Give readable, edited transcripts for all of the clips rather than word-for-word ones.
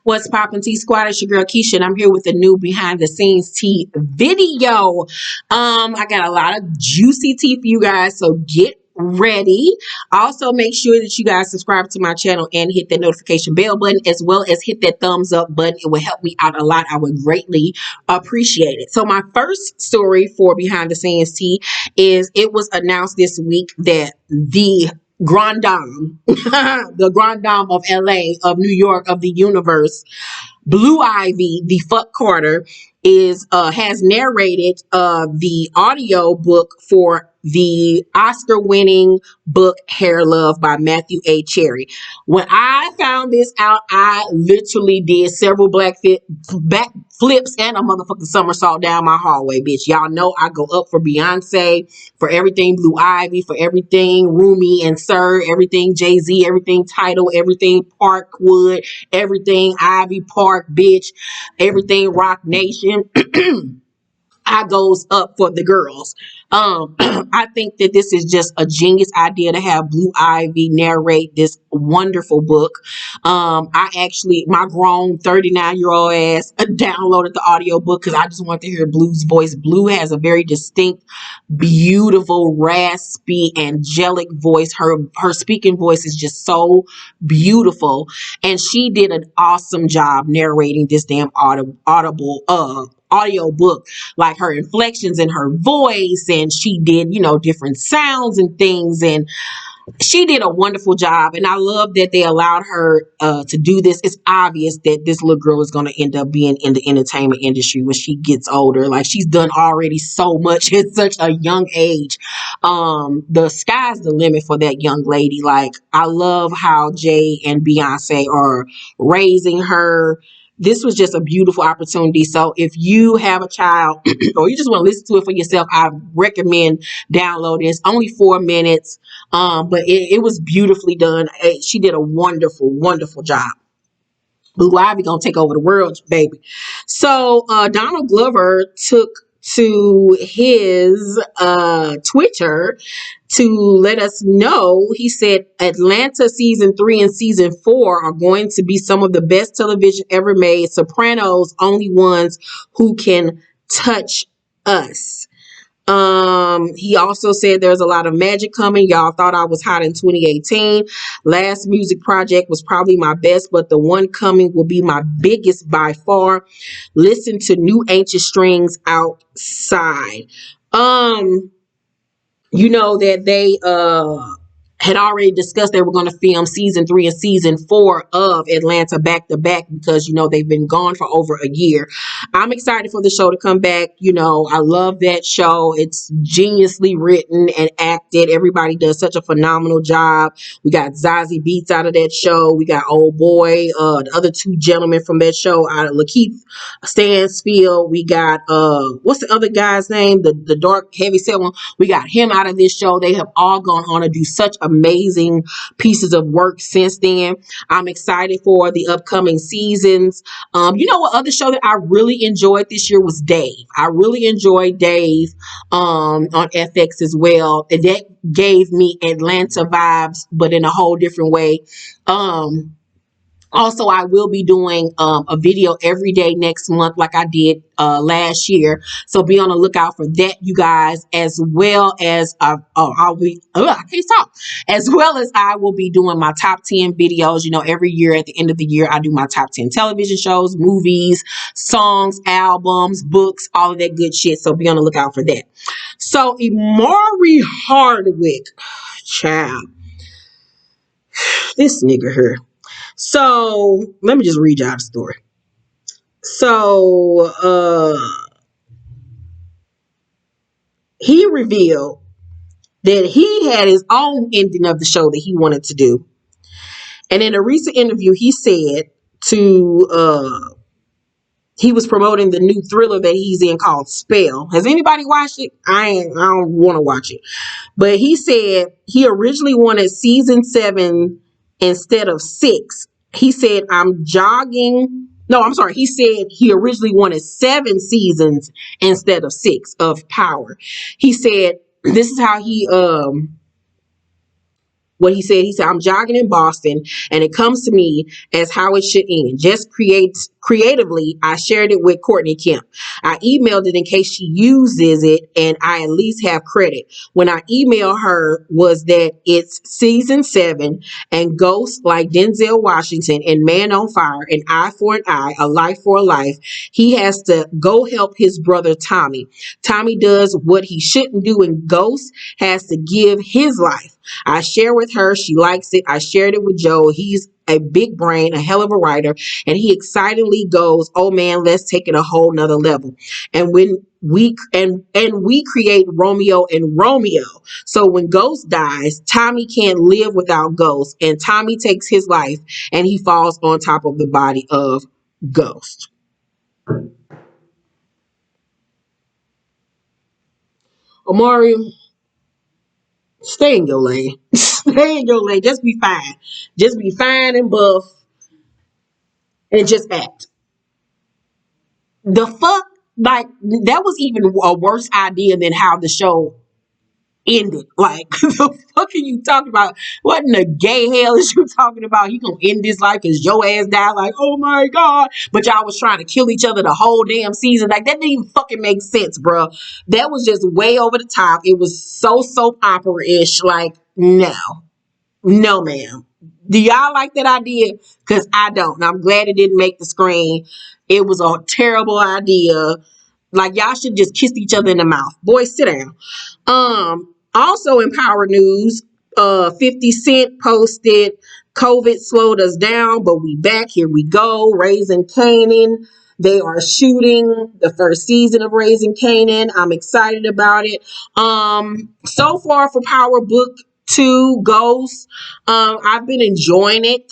What's poppin' T Squad? It's your girl Keisha, and I'm here with a new behind the scenes tea video. I got a lot of juicy tea for you guys, so get ready. Also, make sure that you guys subscribe to my channel and hit that notification bell button, as well as hit that thumbs up button. It will help me out a lot. I would greatly appreciate it. So my first story for behind the scenes tea is it was announced this week that the Grand Dame, the Grand Dame of LA, of New York, of the universe, Blue Ivy, the fuck Carter, is has narrated the audio book for the Oscar-winning book Hair Love by Matthew A. Cherry. When I found this out, I literally did several back flips and a motherfucking somersault down my hallway, bitch. Y'all know I go up for Beyonce, for everything Blue Ivy, for everything Rumi and Sir, everything Jay-Z, everything Tidal, everything Parkwood, everything Ivy Park, bitch, everything Rock Nation. I goes up for the girls. I think that this is just a genius idea to have Blue Ivy narrate this wonderful book. My grown 39-year-old ass downloaded the audio book because I just wanted to hear Blue's voice. Blue has a very distinct, beautiful, raspy, angelic voice. Her speaking voice is just so beautiful, and she did an awesome job narrating this damn audible audio book. Like her inflections in her voice, and she did, different sounds and things, and she did a wonderful job. And I love that they allowed her to do this. It's obvious that this little girl is going to end up being in the entertainment industry when she gets older. Like, she's done already so much at such a young age. The sky's the limit for that young lady. Like, I love how Jay and Beyonce are raising her. This was just a beautiful opportunity. So if you have a child or you just want to listen to it for yourself, I recommend downloading. It's only 4 minutes, but it was beautifully done. She did a wonderful, wonderful job. Blue Ivy gonna take over the world, baby. So Donald Glover took to his Twitter to let us know. He said Atlanta season 3 and season 4 are going to be some of the best television ever made. Sopranos, only ones who can touch us. He also said there's a lot of magic coming. Y'all thought I was hot in 2018. Last music project was probably my best, but the one coming will be my biggest by far. Listen to New Ancient Strings outside. You know that they had already discussed they were going to film season 3 and season 4 of Atlanta back to back because, they've been gone for over a year. I'm excited for the show to come back. I love that show. It's geniusly written and acted. Everybody does such a phenomenal job. We got Zazie Beetz out of that show. We got old boy, the other 2 gentlemen from that show out of Lakeith Stansfield. We got, what's the other guy's name? The dark, heavy set one. We got him out of this show. They have all gone on to do such amazing pieces of work since then. I'm excited for the upcoming seasons. What other show that I really enjoyed this year was Dave. I really enjoyed Dave on FX as well. And that gave me Atlanta vibes, but in a whole different way. Also, I will be doing a video every day next month like I did last year. So be on the lookout for that, you guys, as well as I can't talk. As well as I will be doing my top 10 videos. Every year at the end of the year, I do my top 10 television shows, movies, songs, albums, books, all of that good shit. So be on the lookout for that. So Imari Hardwick, child, this nigga here. So let me just read y'all the story. So he revealed that he had his own ending of the show that he wanted to do. And in a recent interview, he said he was promoting the new thriller that he's in called Spell. Has anybody watched it? I don't want to watch it. But he said he originally wanted season 7 instead of 6. He said, he said he originally wanted 7 seasons instead of 6 of Power. He said this is how he what he said, I'm jogging in Boston and it comes to me as how it should end. Just creatively, I shared it with Courtney Kemp. I emailed it in case she uses it and I at least have credit. When I emailed her was that it's season 7 and ghosts like Denzel Washington and Man on Fire, an eye for an eye, a life for a life. He has to go help his brother Tommy. Tommy does what he shouldn't do and Ghost has to give his life. I share with her. She likes it. I shared it with Joe. He's a big brain, a hell of a writer. And he excitedly goes, oh man, let's take it a whole nother level. And when we create Romeo and Romeo. So when Ghost dies, Tommy can't live without Ghost. And Tommy takes his life and he falls on top of the body of Ghost. Omari, stay in your lane. Stay in your lane. Just be fine. Just be fine and buff and just act. The fuck? Like, that was even a worse idea than how the show ended. Like, the fuck are you talking about? What in the gay hell is you talking about? You gonna end this life because your ass died? Like, oh my God. But y'all was trying to kill each other the whole damn season. Like, that didn't even fucking make sense, bro. That was just way over the top. It was so soap opera-ish. Like, no. No, ma'am. Do y'all like that idea? Because I don't. And I'm glad it didn't make the screen. It was a terrible idea. Like, y'all should just kiss each other in the mouth. Boys, sit down. Also in Power News, 50 Cent posted, COVID slowed us down, but we back. Here we go. Raising Canaan. They are shooting the first season of Raising Canaan. I'm excited about it. So far for Power Book 2 Ghosts, I've been enjoying it.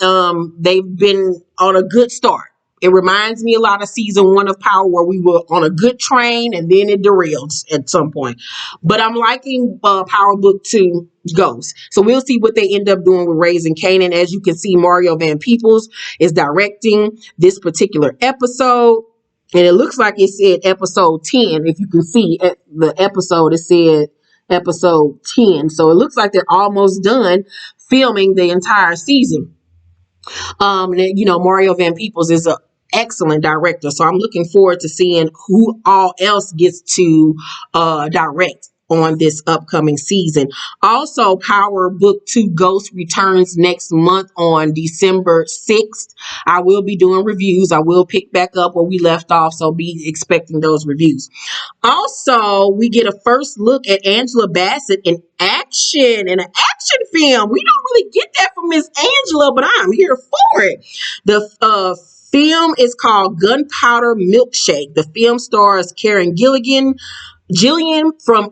They've been on a good start. It reminds me a lot of season 1 of Power where we were on a good train and then it derailed at some point. But I'm liking Power Book 2 Ghosts. So we'll see what they end up doing with Raising Canaan. As you can see, Mario Van Peebles is directing this particular episode. And it looks like it said episode 10. If you can see the episode, it said episode 10. So it looks like they're almost done filming the entire season. Mario Van Peebles is a excellent director, so I'm looking forward to seeing who all else gets to direct on this upcoming season. Also, Power Book 2 Ghost returns next month on December 6th. I will be doing reviews. I will pick back up where we left off, so be expecting those reviews. Also, we get a first look at Angela Bassett in action, in an action film. We don't really get that from Miss Angela, but I'm here for it. The film is called Gunpowder Milkshake. The film stars Karen Gillian from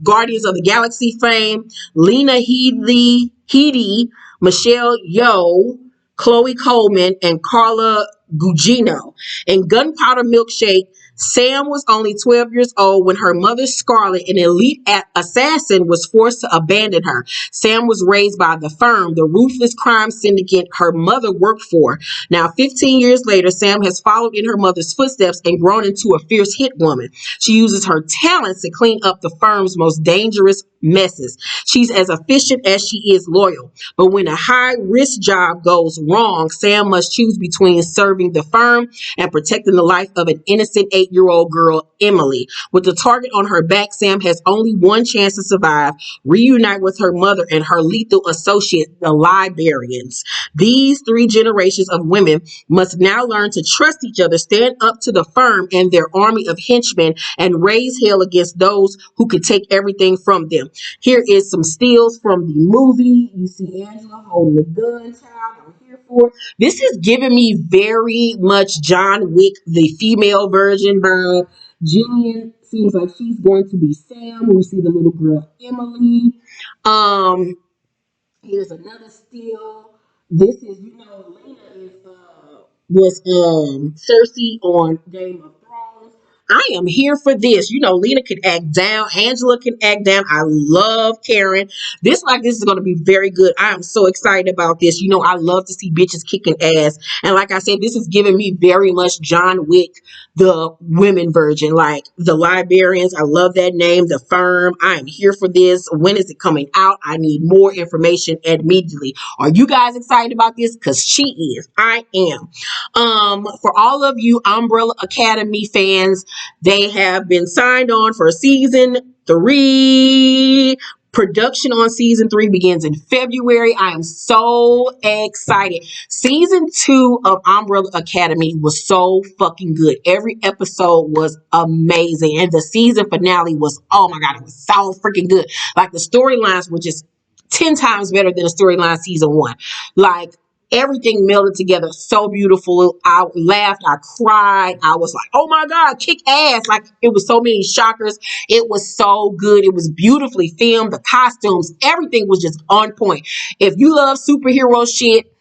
Guardians of the Galaxy fame, Lena Headey, Michelle Yeoh, Chloe Coleman, and Carla Gugino. In Gunpowder Milkshake, Sam was only 12 years old when her mother, Scarlett, an elite assassin, was forced to abandon her. Sam was raised by the firm, the ruthless crime syndicate her mother worked for. Now, 15 years later, Sam has followed in her mother's footsteps and grown into a fierce hit woman. She uses her talents to clean up the firm's most dangerous messes. She's as efficient as she is loyal. But when a high-risk job goes wrong, Sam must choose between serving the firm and protecting the life of an innocent 8-year-old girl, Emily. With the target on her back, Sam has only one chance to survive, reunite with her mother and her lethal associate, the Librarians. These 3 generations of women must now learn to trust each other, stand up to the firm and their army of henchmen, and raise hell against those who could take everything from them. Here is some stills from the movie. You see Angela holding the gun, child. I'm here for it. This is giving me very much John Wick, the female version vibe. Jillian seems like she's going to be Sam. We see the little girl Emily. Here's another still. This is, Lena was Cersei on Game of Thrones. I am here for this. You know, Lena can act down. Angela can act down. I love Karen. This is going to be very good. I am so excited about this. You know, I love to see bitches kicking ass. And like I said, this is giving me very much John Wick, the women version, like the librarians. I love that name, the firm. I am here for this. When is it coming out? I need more information immediately. Are you guys excited about this? Because she is. I am. For all of you Umbrella Academy fans, they have been signed on for season 3. Production on season 3 begins in February. I am so excited. Season 2 of Umbrella Academy was so fucking good. Every episode was amazing. And the season finale was, oh my God, it was so freaking good. Like the storylines were just 10 times better than the storyline season 1. Like, everything melded together so beautiful. I laughed, I cried. I was like, oh my God, kick ass. Like, it was so many shockers. It was so good. It was beautifully filmed. The costumes, everything was just on point. If you love superhero shit,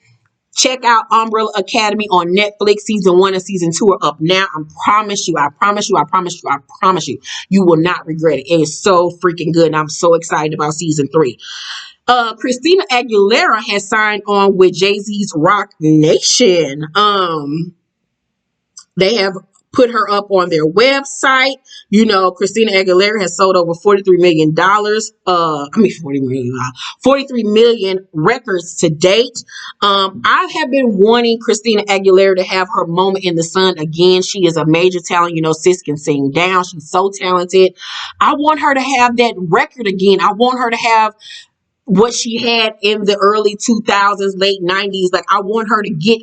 check out Umbrella Academy on Netflix. Season 1 and season 2 are up now. I promise you, you will not regret it. It is so freaking good. And I'm so excited about season 3. Christina Aguilera has signed on with Jay-Z's Rock Nation. They have put her up on their website. You know, Christina Aguilera has sold over $43 million. 43 million records to date. I have been wanting Christina Aguilera to have her moment in the sun again. She is a major talent. You know, sis can sing down. She's so talented. I want her to have that record again. I want her to have what she had in the early 2000s, late 90s. Like, I want her to get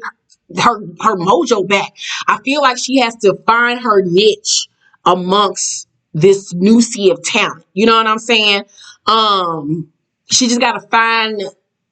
her mojo back. I feel like she has to find her niche amongst this new sea of talent. You know what I'm saying? She just got to find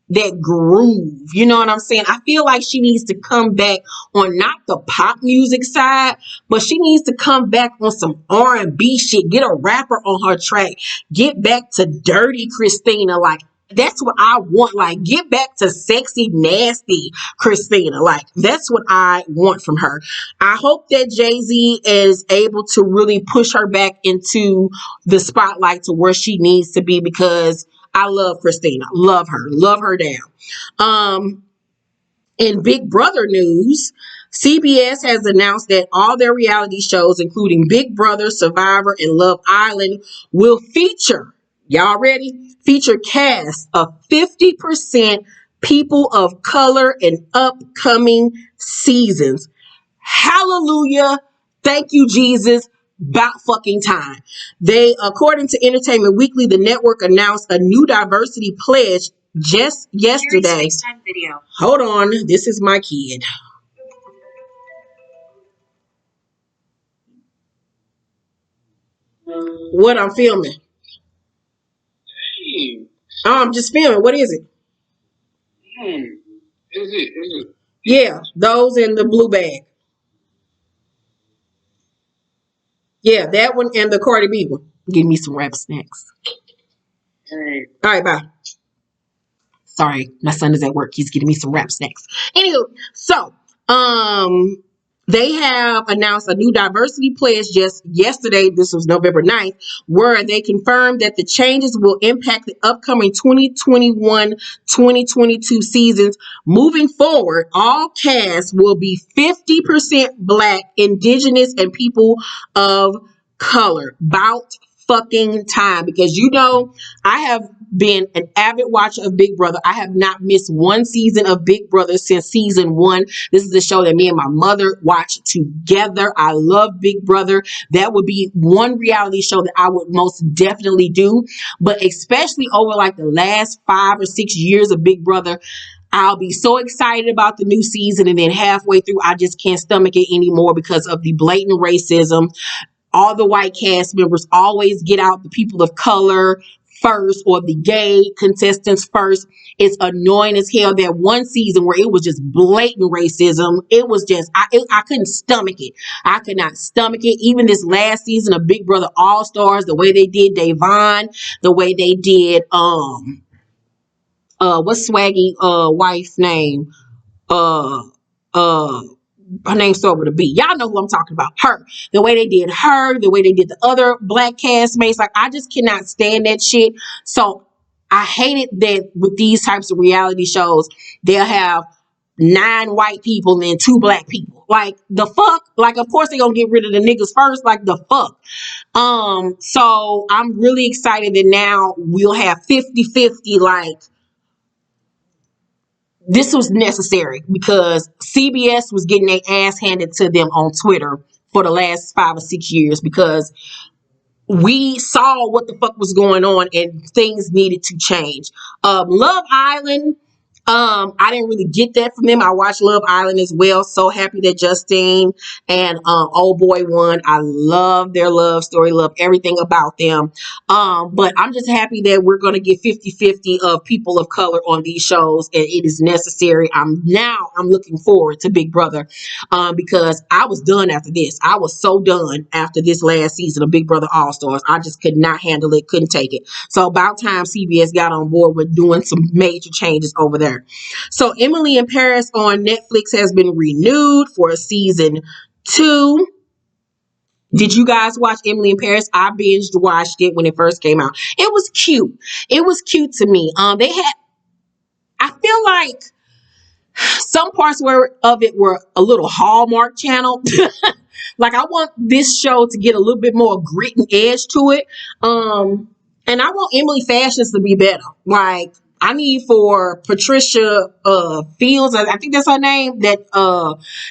that groove. You know what I'm saying? I feel like she needs to come back on not the pop music side, but she needs to come back on some R&B shit. Get a rapper on her track. Get back to dirty Christina. Like, that's what I want. Like, get back to sexy, nasty Christina. Like, that's what I want from her. I hope that Jay-Z is able to really push her back into the spotlight to where she needs to be, because I love Christina. Love her down. In Big Brother news, CBS has announced that all their reality shows, including Big Brother, Survivor, and Love Island, will feature, y'all ready? Feature cast of 50% people of color in upcoming seasons. Hallelujah. Thank you, Jesus. About fucking time. According to Entertainment Weekly, the network announced a new diversity pledge just yesterday. Video. Hold on. This is my kid. What I'm filming. I'm just filming. What is it? Is it? Yeah, those in the blue bag. Yeah, that one and the Cardi B one. Give me some rap snacks. All right, bye. Sorry, my son is at work. He's getting me some rap snacks. Anywho, so they have announced a new diversity pledge just yesterday. This was November 9th, where they confirmed that the changes will impact the upcoming 2021-2022 seasons. Moving forward, all casts will be 50% Black, Indigenous, and people of color. About fucking time, because you know I have been an avid watcher of Big Brother. I have not missed one season of Big Brother since season 1. This is a show that me and my mother watched together. I love Big Brother. That would be one reality show that I would most definitely do. But especially over like the last 5 or 6 years of Big Brother, I'll be so excited about the new season, and then halfway through I just can't stomach it anymore because of the blatant racism. All the white cast members always get out the people of color first, or the gay contestants first. It's annoying as hell. That one season where it was just blatant racism, it was just, I couldn't stomach it. I could not stomach it. Even this last season of Big Brother All Stars, the way they did Davon, the way they did, what's Swaggy wife's name? her name started with a B. Y'all know who I'm talking about. Her. The way they did her, the way they did the other black castmates. Like, I just cannot stand that shit. So I hate it that with these types of reality shows, they'll have 9 white people and then 2 black people. Like, the fuck? Like, of course they gonna get rid of the niggas first. Like, the fuck? So I'm really excited that now we'll have 50-50. Like, this was necessary because CBS was getting their ass handed to them on Twitter for the last 5 or 6 years because we saw what the fuck was going on and things needed to change. Love Island, I didn't really get that from them. I watched Love Island as well. So happy that Justine and Old Boy won. I love their love story, love everything about them. But I'm just happy that we're going to get 50-50 of people of color on these shows, and it is necessary. I'm looking forward to Big Brother because I was done after this. I was so done after this last season of Big Brother All Stars. I just could not handle it, couldn't take it. So about time CBS got on board with doing some major changes over there. So Emily in Paris on Netflix has been renewed for season 2. Did you guys watch Emily in Paris? I binged watched it when it first came out. It was cute. It was cute to me. They had, I feel like some parts of it were a little Hallmark Channel. Like, I want this show to get a little bit more grit and edge to it. And I want Emily Fashions to be better. Like, I need for Patricia Fields, I think that's her name, that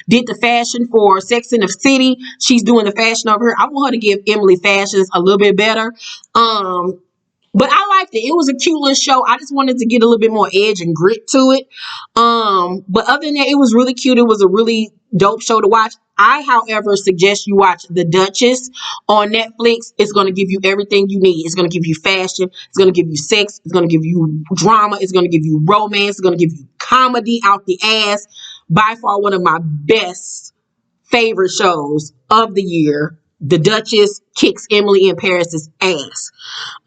did the fashion for Sex in the City. She's doing the fashion over here. I want her to give Emily Fashions a little bit better. But I liked it. It was a cute little show. I just wanted to get a little bit more edge and grit to it. But other than that, it was really cute. It was a really dope show to watch. I, however, suggest you watch The Duchess on Netflix. It's going to give you everything you need. It's going to give you fashion. It's going to give you sex. It's going to give you drama. It's going to give you romance. It's going to give you comedy out the ass. By far, one of my best favorite shows of the year. The Duchess kicks Emily in Paris's ass.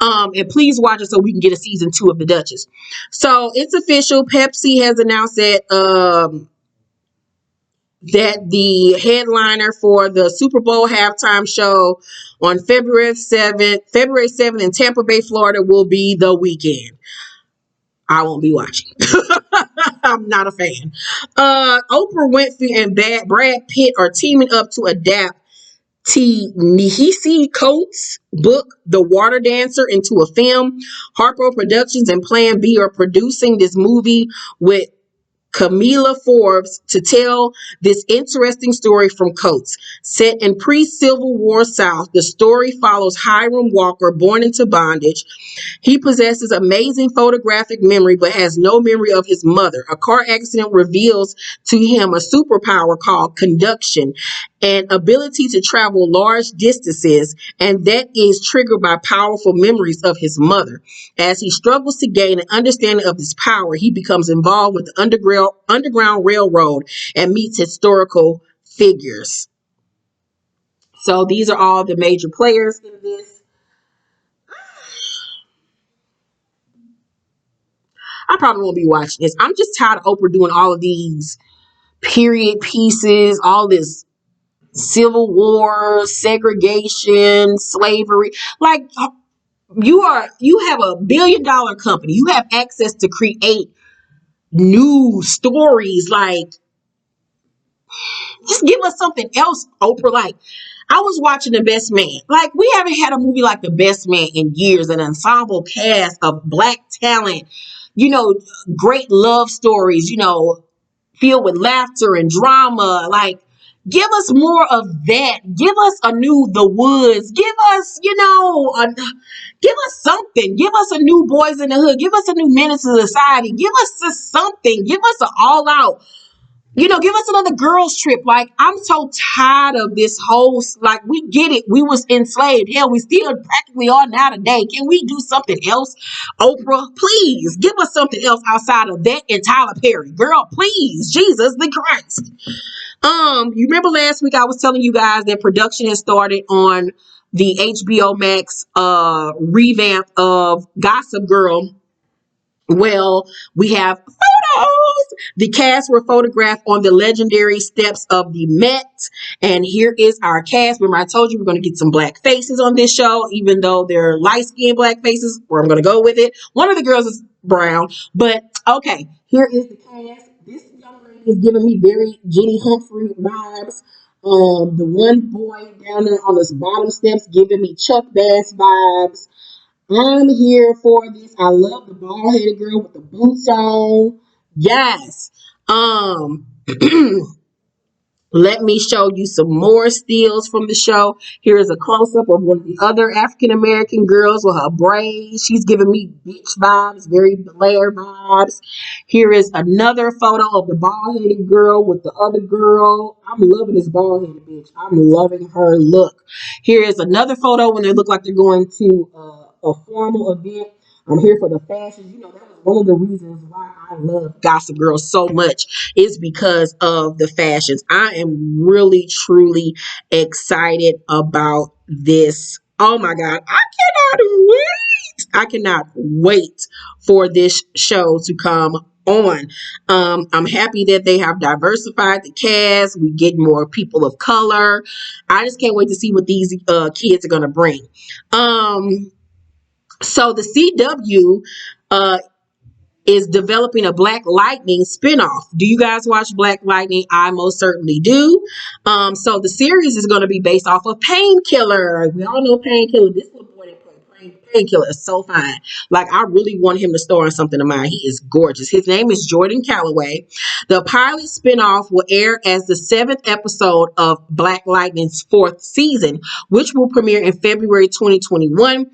And please watch it so we can get a season 2 of The Duchess. So it's official. Pepsi has announced that that the headliner for the Super Bowl halftime show on February 7th in Tampa Bay, Florida will be The Weeknd. I won't be watching. I'm not a fan. Oprah Winfrey and Brad Pitt are teaming up to adapt Ta-Nehisi Coates' book, The Water Dancer, into a film. Harpo Productions and Plan B are producing this movie with Camila Forbes to tell this interesting story from Coates. Set in pre-Civil War South, the story follows Hiram Walker, born into bondage. He possesses amazing photographic memory but has no memory of his mother. A car accident reveals to him a superpower called conduction, an ability to travel large distances, and that is triggered by powerful memories of his mother. As he struggles to gain an understanding of his power, he becomes involved with the Underground Railroad and meets historical figures. So these are all the major players in this. I probably won't be watching this. I'm just tired of Oprah doing all of these period pieces, all this Civil War, segregation, slavery. Like, you have a $1 billion company. You have access to create new stories. Like, just give us something else, Oprah. Like, I was watching The Best Man. Like, we haven't had a movie like The Best Man in years. An ensemble cast of black talent, great love stories, filled with laughter and drama. Like, give us more of that. Give us a new The Woods. Give us, give us something. Give us a new Boys in the Hood. Give us a new Menace to Society. Give us something. Give us an all out. Give us another girls trip. Like, I'm so tired of this whole, like, we get it. We was enslaved. Hell, we still practically are now today. Can we do something else? Oprah, please give us something else outside of that and Tyler Perry. Girl, please. Jesus the Christ. You remember last week I was telling you guys that production has started on the HBO Max revamp of Gossip Girl. Well, we have photos The cast were photographed on the legendary steps of the Met. And here is our cast. Remember, I told you we're going to get some black faces on this show, even though they're light-skinned black faces, where I'm going to go with it. One of the girls is brown. But, okay, here is the cast. This young lady is giving me very Jenny Humphrey vibes. The one boy down there on the bottom steps giving me Chuck Bass vibes. I'm here for this. I love the bald headed girl with the boots on. Yes. Let me show you some more stills from the show. Here is a close-up of one of the other African-American girls with her braids. She's giving me beach vibes, very Blair vibes. Here is another photo of the bald-headed girl with the other girl. I'm loving this bald-headed bitch. I'm loving her look. Here is another photo when they look like they're going to a formal event. I'm here for the fashions. You know, that was one of the reasons why I love Gossip Girl so much, is because of the fashions. I am really, truly excited about this. Oh my God. I cannot wait. I cannot wait for this show to come on. I'm happy that they have diversified the cast. We get more people of color. I just can't wait to see what these kids are going to bring. So the CW is developing a Black Lightning spinoff. Do you guys watch Black Lightning? I most certainly do. So the series is going to be based off of Painkiller. We all know Painkiller. This little boy that played Painkiller is so fine. Like, I really want him to star in something of mine. He is gorgeous. His name is Jordan Calloway. The pilot spinoff will air as the 7th episode of Black Lightning's 4th season, which will premiere in February 2021.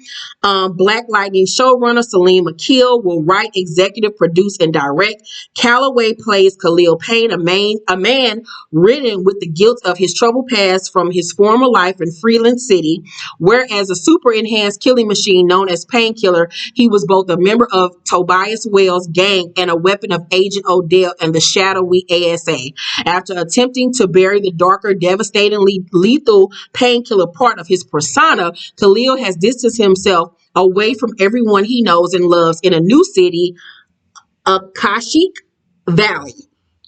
Black Lightning showrunner Salim Akil will write, executive produce, and direct. Calloway plays Khalil Payne, a man ridden with the guilt of his troubled past from his former life in Freeland City, where as a super enhanced killing machine known as Painkiller, he was both a member of Tobias Wells' gang and a weapon of Agent Odell and the shadowy ASA. After attempting to bury the darker, devastatingly lethal Painkiller part of his persona, Khalil has distanced himself away from everyone he knows and loves in a new city, Akashic Valley,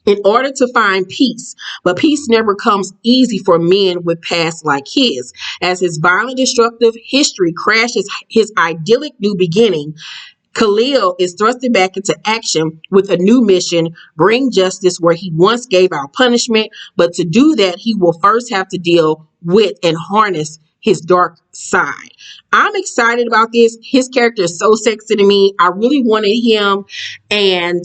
in order to find peace. But peace never comes easy for men with pasts like his. As his violent, destructive history crashes his idyllic new beginning, Khalil is thrusted back into action with a new mission: bring justice where he once gave out punishment. But to do that, he will first have to deal with and harness his dark side. I'm excited about this. His character is so sexy to me. I really wanted him and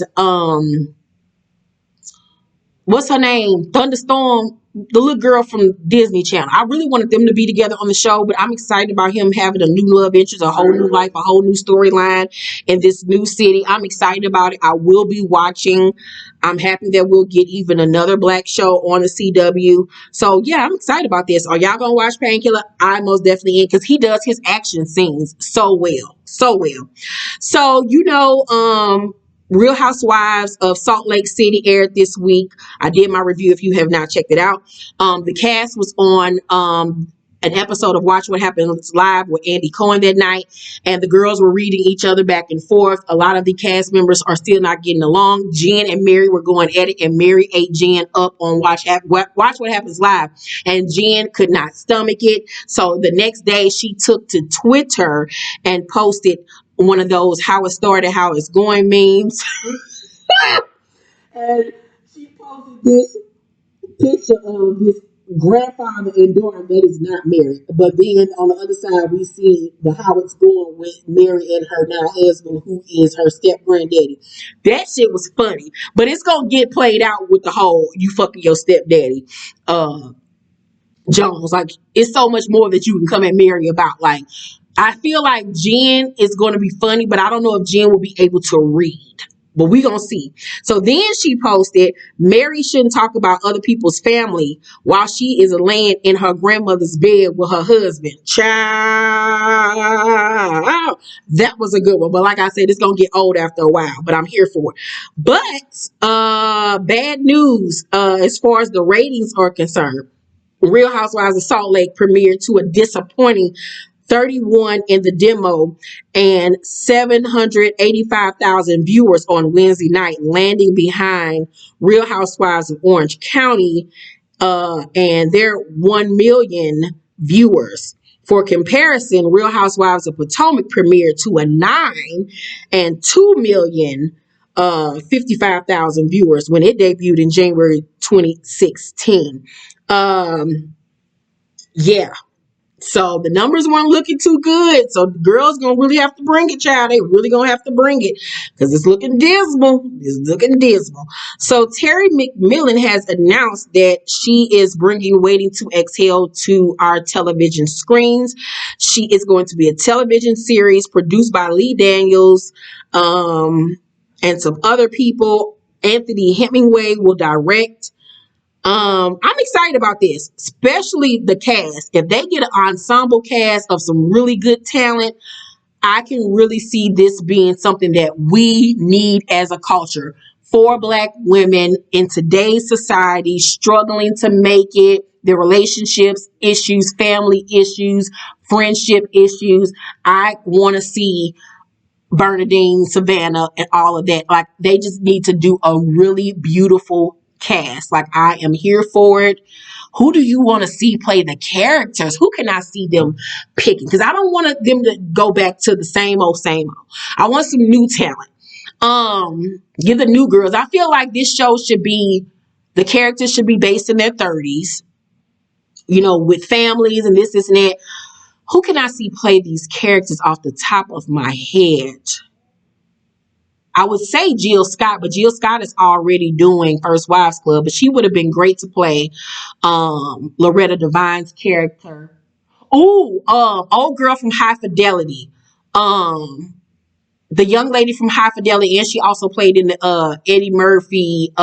what's her name? Thunderstorm, the little girl from Disney Channel. I really wanted them to be together on the show, but I'm excited about him having a new love interest, a whole new life, a whole new storyline in this new city. I'm excited about it. I will be watching. I'm happy that we'll get even another Black show on the CW. So yeah, I'm excited about this. Are y'all gonna watch Painkiller? I most definitely am, because he does his action scenes so well. So well. So, Real Housewives of Salt Lake City aired this week. I did my review if you have not checked it out. The cast was on an episode of Watch What Happens Live with Andy Cohen that night, and the girls were reading each other back and forth. A lot of the cast members are still not getting along. Jen and Mary were going at it, and Mary ate Jen up on Watch What Happens Live, and Jen could not stomach it. So the next day she took to Twitter and posted one of those "how it started, how it's going" memes. And she posted this picture of this grandfather and daughter that is not married. But then on the other side, we see the how it's going with Mary and her now husband, who is her step granddaddy. That shit was funny. But it's going to get played out with the whole "you fucking your stepdaddy" Jones. Like, it's so much more that you can come at Mary about. Like, I feel like Jen is going to be funny, but I don't know if Jen will be able to read. But we going to see. So then she posted, Mary shouldn't talk about other people's family while she is laying in her grandmother's bed with her husband. Child. That was a good one. But like I said, it's going to get old after a while. But I'm here for it. But bad news as far as the ratings are concerned. Real Housewives of Salt Lake premiered to a disappointing 31 in the demo, and 785,000 viewers on Wednesday night, landing behind Real Housewives of Orange County and their 1 million viewers. For comparison, Real Housewives of Potomac premiered to a 9 and 2 million 55,000 viewers when it debuted in January 2016. Yeah. So the numbers weren't looking too good. So the girls gonna really have to bring it, child. They really gonna have to bring it because it's looking dismal. It's looking dismal. So Terry McMillan has announced that she is bringing Waiting to Exhale to our television screens. She is going to be a television series produced by Lee Daniels and some other people. Anthony Hemingway will direct. I'm excited about this, especially the cast. If they get an ensemble cast of some really good talent, I can really see this being something that we need as a culture. For Black women in today's society, struggling to make it, their relationships issues, family issues, friendship issues. I want to see Bernadine, Savannah, and all of that. Like, they just need to do a really beautiful cast. Like, I am here for it. Who do you want to see play the characters? Who can I see them picking? Because I don't want them to go back to the same old, same old. I want some new talent. Give the new girls. I feel like this show the characters should be based in their 30s, with families and this and that. Who can I see play these characters off the top of my head? I would say Jill Scott, but Jill Scott is already doing First Wives Club, but she would have been great to play Loretta Devine's character. Old girl from High Fidelity. The young lady from High Fidelity, and she also played in the Eddie Murphy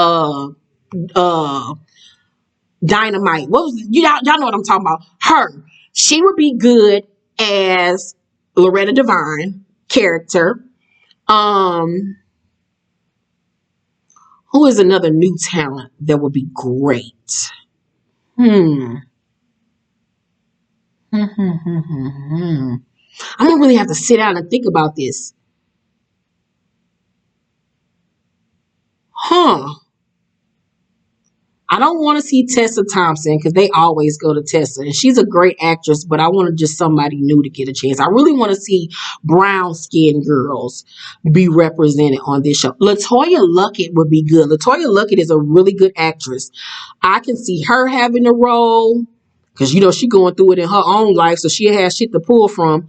Dynamite. What was y'all know what I'm talking about? Her. She would be good as Loretta Devine character. Who is another new talent that would be great? I'm gonna really have to sit down and think about this. I don't want to see Tessa Thompson because they always go to Tessa, and she's a great actress, but I want just somebody new to get a chance. I really want to see brown skinned girls be represented on this show. LaToya Luckett would be good. LaToya Luckett is a really good actress. I can see her having a role because she's going through it in her own life, so she has shit to pull from.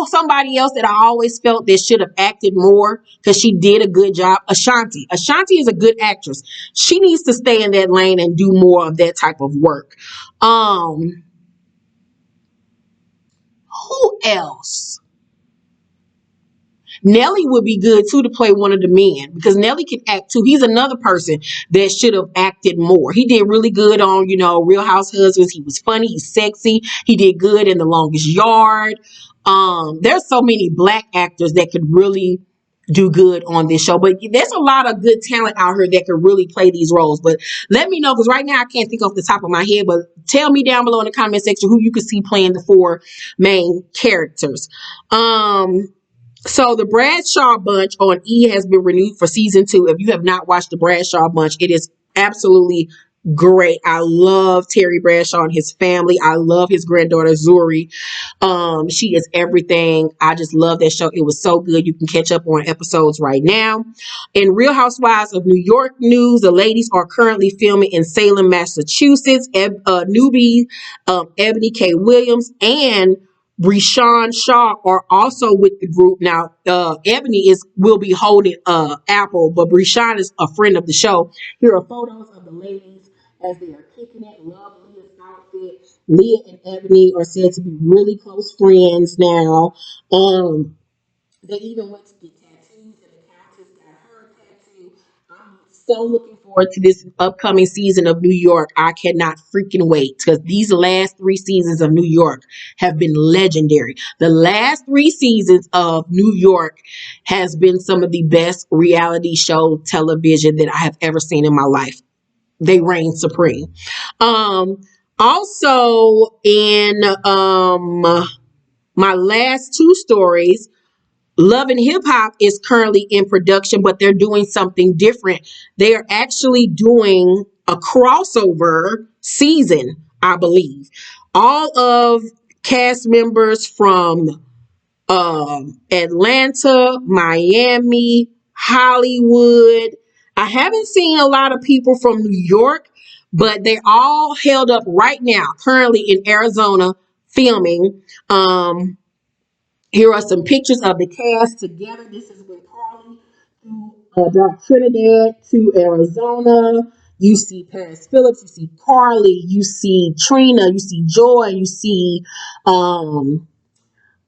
Somebody else that I always felt that should have acted more because she did a good job. Ashanti. Ashanti is a good actress. She needs to stay in that lane and do more of that type of work. Who else? Nelly would be good too to play one of the men because Nelly can act too. He's another person that should have acted more. He did really good on, Real House Husbands. He was funny. He's sexy. He did good in The Longest Yard. There's so many Black actors that could really do good on this show, but there's a lot of good talent out here that could really play these roles. But let me know, because right now I can't think off the top of my head, but tell me down below in the comment section who you could see playing the 4 main characters. So the Bradshaw Bunch on E has been renewed for season 2. If you have not watched the Bradshaw Bunch, it is absolutely great. I love Terry Bradshaw and his family. I love his granddaughter Zuri. She is everything. I just love that show. It was so good. You can catch up on episodes right now. In Real Housewives of New York news, the ladies are currently filming in Salem, Massachusetts. Newbie Ebony K. Williams and Breshawn Shaw are also with the group. Now, Ebony will be holding Apple, but Breshawn is a friend of the show. Here are photos of the ladies as they are kicking it. Love Leah's outfit. Leah and Ebony are said to be really close friends now. They even went to get tattoos, and the Countess got her tattoo. I'm so looking forward to this upcoming season of New York. I cannot freaking wait, because these last 3 seasons of New York have been legendary. The last 3 seasons of New York has been some of the best reality show television that I have ever seen in my life. They reign supreme. Also, in my last two stories, Love and Hip Hop is currently in production, but they're doing something different. They are actually doing a crossover season, I believe. All of cast members from Atlanta, Miami, Hollywood. I haven't seen a lot of people from New York, but they're all held up right now, currently in Arizona filming. Here are some pictures of the cast together. This is when Carly brought Trinidad to Arizona. You see Paris Phillips, you see Carly, you see Trina, you see Joy, you see um,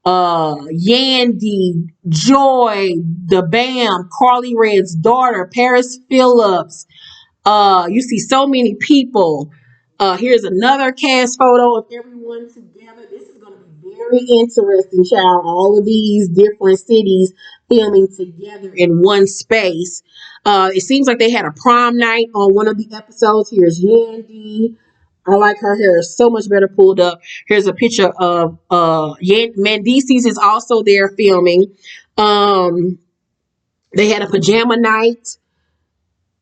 Yandy, Joy, the Bam, Carly Red's daughter, Paris Phillips. You see so many people. Here's another cast photo of everyone together. This is going to be very interesting, child. All of these different cities filming together in one space. It seems like they had a prom night on one of the episodes. Here's Yandy. I like her hair so much better pulled up. Here's a picture of Mendices is also there filming. They had a pajama night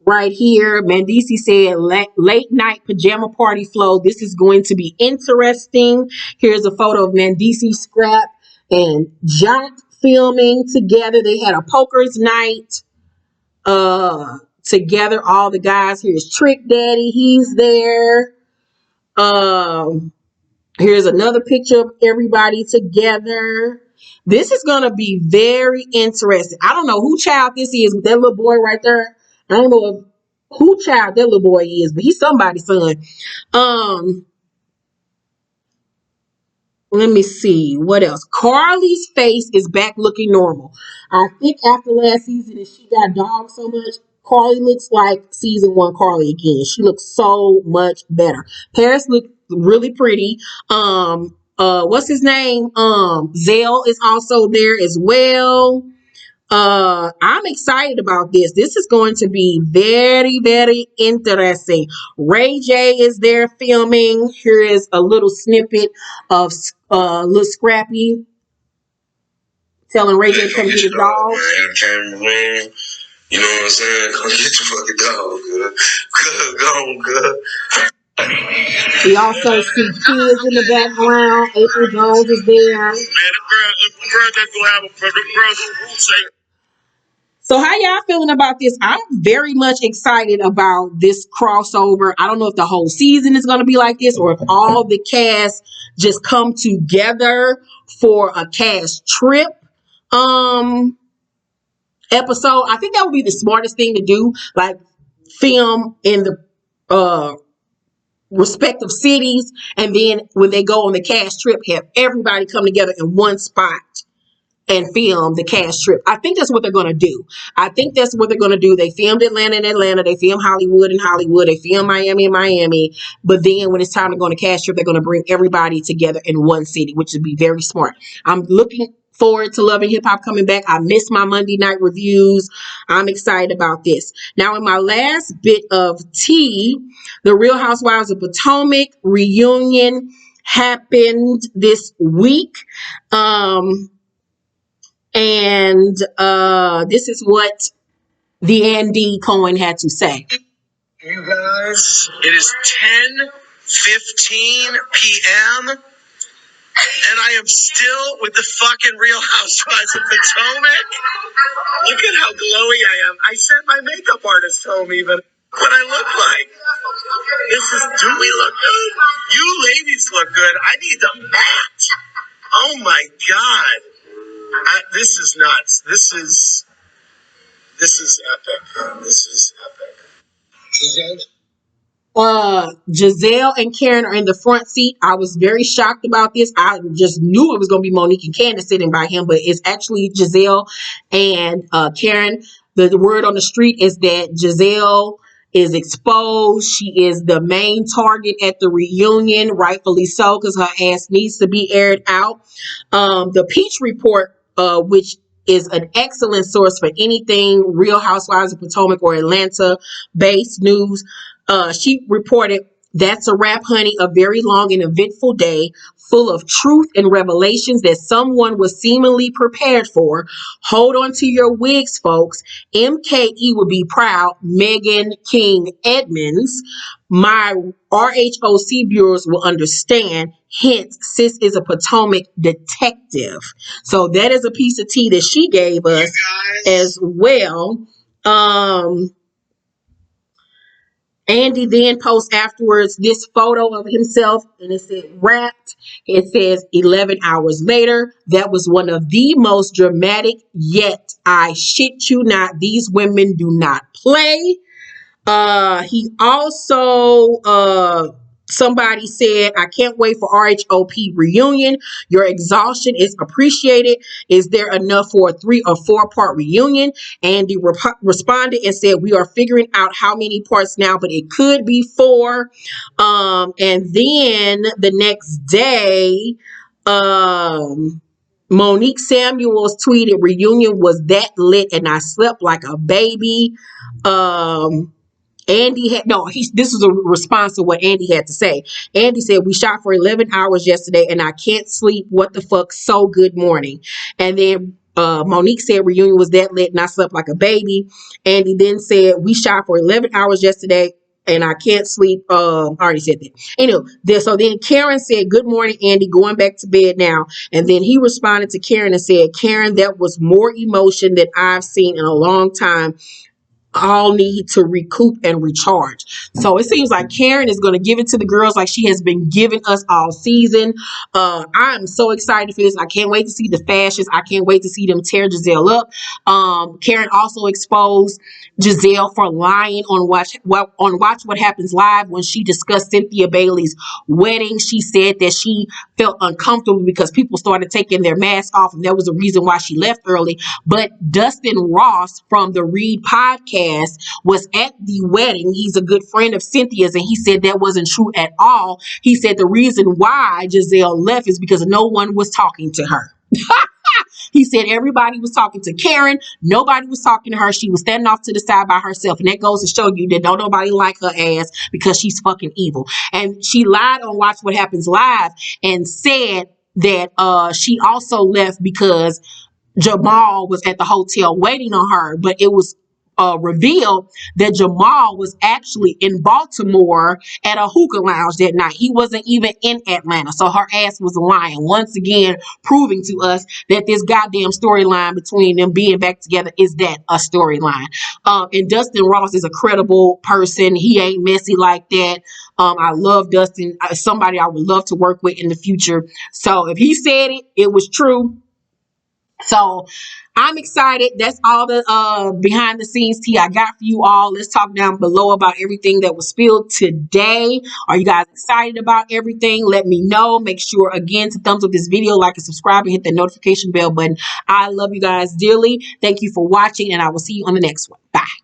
right here. Mendici said late night pajama party flow. This is going to be interesting. Here's a photo of Mendici, Scrap, and Jock filming together. They had a poker's night together. All the guys. Here's Trick Daddy. He's there. Here's another picture of everybody together. This is going to be very interesting. I don't know who child this is, but that little boy right there. I don't know who child that little boy is, but he's somebody's son. Let me see what else. Carly's face is back looking normal. I think after last season, and she got dogged so much, Carly looks like season one Carly again. She looks so much better. Paris looked really pretty. What's his name? Zell is also there as well. I'm excited about this. This is going to be very, very interesting. Ray J is there filming. Here is a little snippet of little Scrappy telling Ray J to come get his dog. Man. You know what I'm saying? Come get your fucking dog, good. Good, go on, good. We also see kids in the background. April Jones is there. Man, the girl that's gonna have the girls who say. So how y'all feeling about this? I'm very much excited about this crossover. I don't know if the whole season is going to be like this or if all the cast just come together for a cast trip episode. I think that would be the smartest thing to do, like film in the respective cities, and then when they go on the cast trip, have everybody come together in one spot and film the cast trip. I think that's what they're going to do. They filmed Atlanta in Atlanta. They filmed Hollywood in Hollywood. They filmed Miami in Miami. But then when it's time to go on a cast trip, they're going to bring everybody together in one city, which would be very smart. I'm looking forward to Love and Hip Hop coming back. I missed my Monday night reviews. I'm excited about this. Now, in my last bit of tea, the Real Housewives of Potomac reunion happened this week. And this is what the Andy Cohen had to say. You guys, it is 10:15 p.m. and I am still with the fucking Real Housewives of Potomac. Look at how glowy I am. I sent my makeup artist home even what I look like. Do we look good? You ladies look good. I need the mat. Oh my God. This is nuts. This is epic. This is epic. Giselle and Karen are in the front seat. I was very shocked about this. I just knew it was going to be Monique and Candace sitting by him, but it's actually Giselle and Karen. The word on the street is that Giselle is exposed. She is the main target at the reunion, rightfully so, because her ass needs to be aired out. The Peach Report, which is an excellent source for anything Real Housewives of Potomac or Atlanta-based news. She reported That's a wrap, honey. A very long and eventful day full of truth and revelations that someone was seemingly prepared for. Hold on to your wigs, folks. MKE would be proud. Megan King Edmonds. My RHOC viewers will understand. Hence, sis is a Potomac detective. So that is a piece of tea that she gave us as well. Andy then posts afterwards this photo of himself, and it said wrapped. It says 11 hours later. That was one of the most dramatic yet. I shit you not. These women do not play. He also somebody said, I can't wait for RHOP reunion. Your exhaustion is appreciated. Is there enough for a 3 or 4 part reunion? Andy responded and said, we are figuring out how many parts now, but it could be 4. And then the next day, Monique Samuels tweeted, reunion was that lit and I slept like a baby. Andy had this was a response to what Andy had to say. Andy said, we shot for 11 hours yesterday and I can't sleep. What the fuck? So good morning. And then Monique said reunion was that lit and I slept like a baby. Andy then said, we shot for 11 hours yesterday and I can't sleep. I already said that. Anyway, so then Karen said, good morning, Andy, going back to bed now. And then he responded to Karen and said, Karen, that was more emotion than I've seen in a long time. All need to recoup and recharge. So it seems like Karen is going to give it to the girls like she has been giving us all season. I'm so excited for this. I can't wait to see the fashions. I can't wait to see them tear Giselle up. Karen also exposed Giselle for lying on Watch What Happens Live when she discussed Cynthia Bailey's wedding. She said that she felt uncomfortable because people started taking their masks off, and that was the reason why she left early. But Dustin Ross from the Read podcast was at the wedding. He's a good friend of Cynthia's, and he said that wasn't true at all. He said the reason why Giselle left is because no one was talking to her. He said everybody was talking to Karen. Nobody was talking to her. She was standing off to the side by herself. And that goes to show you that don't nobody like her ass because she's fucking evil. And she lied on Watch What Happens Live and said that she also left because Jamal was at the hotel waiting on her. But it was revealed that Jamal was actually in Baltimore at a hookah lounge that night. He wasn't even in Atlanta. So her ass was lying. Once again, proving to us that this goddamn storyline between them being back together is that a storyline. And Dustin Ross is a credible person. He ain't messy like that. I love Dustin. Somebody I would love to work with in the future. So if he said it, it was true. So I'm excited. That's all the behind the scenes tea I got for you all. Let's talk down below about everything that was spilled today. Are you guys excited about everything? Let me know. Make sure again to thumbs up this video, like and subscribe, and hit the notification bell button. I love you guys dearly. Thank you for watching, and I will see you on the next one. Bye.